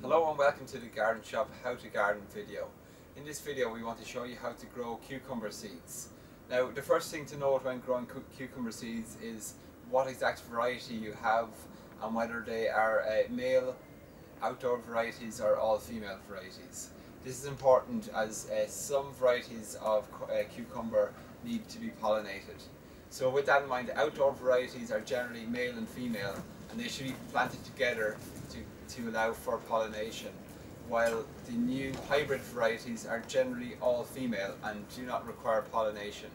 Hello and welcome to the Garden Shop How to Garden video. In this video we want to show you how to grow cucumber seeds. Now the first thing to note when growing cucumber seeds is what exact variety you have and whether they are male outdoor varieties or all female varieties. This is important as some varieties of cucumber need to be pollinated. So with that in mind, outdoor varieties are generally male and female and they should be planted together to allow for pollination, while the new hybrid varieties are generally all female and do not require pollination.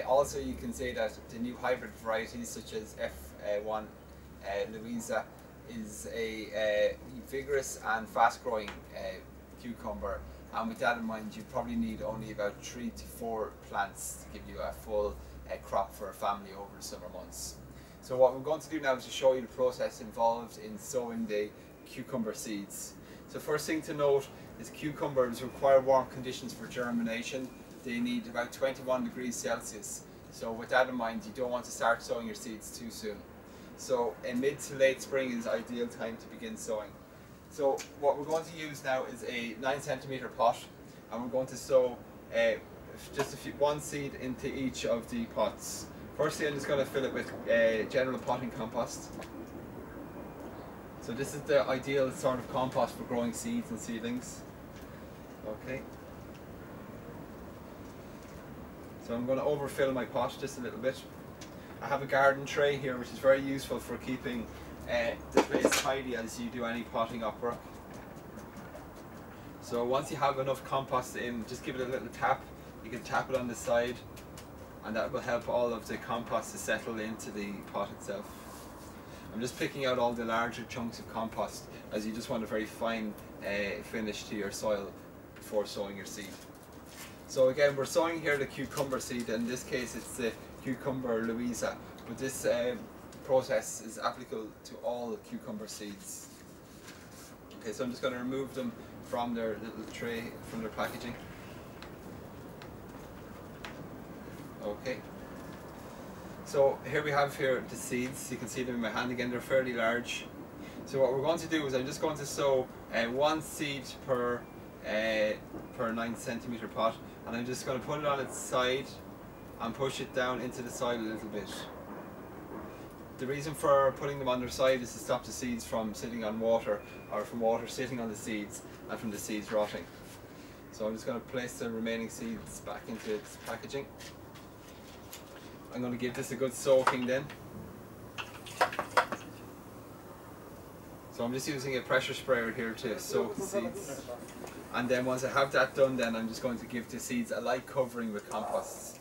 Also you can say that the new hybrid varieties such as F1 Louisa is a vigorous and fast growing cucumber, and with that in mind you probably need only about 3 to 4 plants to give you a full crop for a family over the summer months. So what we're going to do now is to show you the process involved in sowing the cucumber seeds. So first thing to note is cucumbers require warm conditions for germination. They need about 21 degrees Celsius. So with that in mind, you don't want to start sowing your seeds too soon. So in mid to late spring is ideal time to begin sowing. So what we're going to use now is a 9cm pot, and we're going to sow just one seed into each of the pots. Firstly, I'm just going to fill it with general potting compost. So this is the ideal sort of compost for growing seeds and seedlings. Okay. So I'm going to overfill my pot just a little bit. I have a garden tray here which is very useful for keeping the place tidy as you do any potting up work. So once you have enough compost in, just give it a little tap. You can tap it on the side, and that will help all of the compost to settle into the pot itself. I'm just picking out all the larger chunks of compost as you just want a very fine finish to your soil before sowing your seed. So again, we're sowing here the cucumber seed. In this case it's the Cucumber Louisa, but this process is applicable to all cucumber seeds. Okay, so I'm just going to remove them from their little tray, from their packaging. Okay, so here we have the seeds. You can see them in my hand again, they're fairly large. So what we're going to do is I'm just going to sow one seed per 9cm pot, and I'm just going to put it on its side and push it down into the soil a little bit. The reason for putting them on their side is to stop the seeds from sitting on water, or from water sitting on the seeds and from the seeds rotting. So I'm just going to place the remaining seeds back into its packaging. I'm going to give this a good soaking then. So I'm just using a pressure sprayer here to soak the seeds. And then once I have that done, then I'm just going to give the seeds a light covering with compost.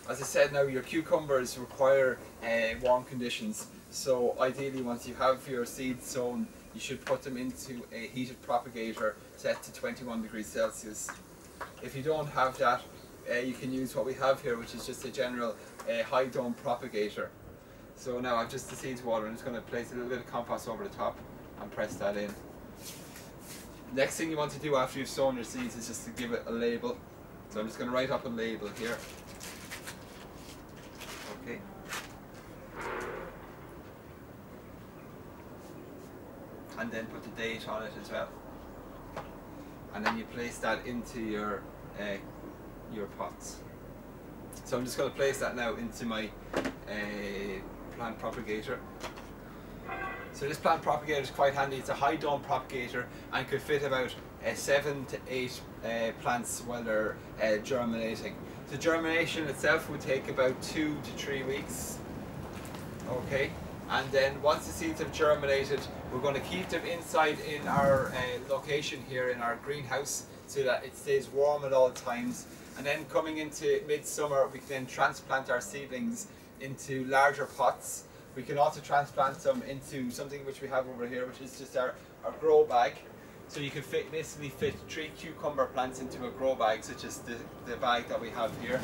As I said, now your cucumbers require warm conditions. So ideally once you have your seeds sown, you should put them into a heated propagator set to 21 degrees Celsius. If you don't have that, you can use what we have here, which is just a general high dome propagator. So now I've just the seeds water. I'm just going to place a little bit of compost over the top and press that in. Next thing you want to do after you've sown your seeds is just to give it a label. So I'm just going to write up a label here. Okay. And then put the date on it as well. And then you place that into your pots. So I'm just going to place that now into my plant propagator. So this plant propagator is quite handy. It's a high dome propagator and could fit about 7 to 8 plants while they're germinating. The germination itself would take about 2 to 3 weeks. Okay, and then once the seeds have germinated, we're going to keep them inside in our location here in our greenhouse so that it stays warm at all times. And then coming into midsummer, we can then transplant our seedlings into larger pots. We can also transplant them into something which we have over here, which is just our grow bag. So you can basically fit 3 cucumber plants into a grow bag, such as the bag that we have here.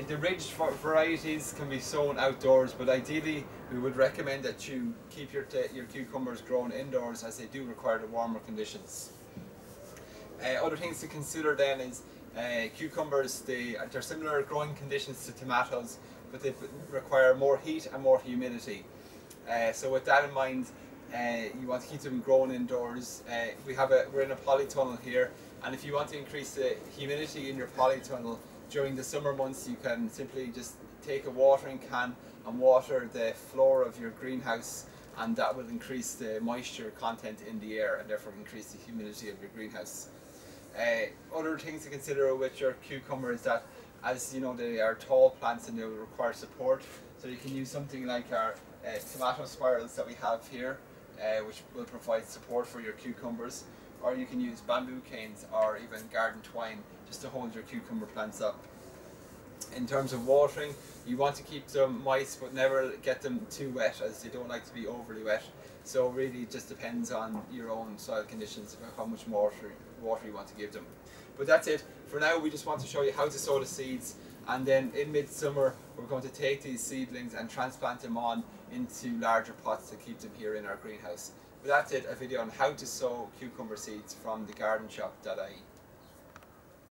The ridged varieties can be sown outdoors, but ideally we would recommend that you keep your cucumbers grown indoors, as they do require the warmer conditions. Other things to consider then is cucumbers, they're similar growing conditions to tomatoes, but they require more heat and more humidity. So with that in mind, You want to keep them growing indoors. We're in a polytunnel here, and if you want to increase the humidity in your polytunnel during the summer months, you can simply just take a watering can and water the floor of your greenhouse, and that will increase the moisture content in the air and therefore increase the humidity of your greenhouse. Other things to consider with your cucumber is that, as you know, they are tall plants and they will require support. So you can use something like our tomato spirals that we have here, which will provide support for your cucumbers. Or you can use bamboo canes or even garden twine just to hold your cucumber plants up. In terms of watering, you want to keep them moist but never get them too wet, as they don't like to be overly wet. So really it just depends on your own soil conditions about how much water you want to give them. But that's it. For now we just want to show you how to sow the seeds, and then in midsummer we're going to take these seedlings and transplant them on into larger pots to keep them here in our greenhouse. But that's it, a video on how to sow cucumber seeds from thegardenshop.ie.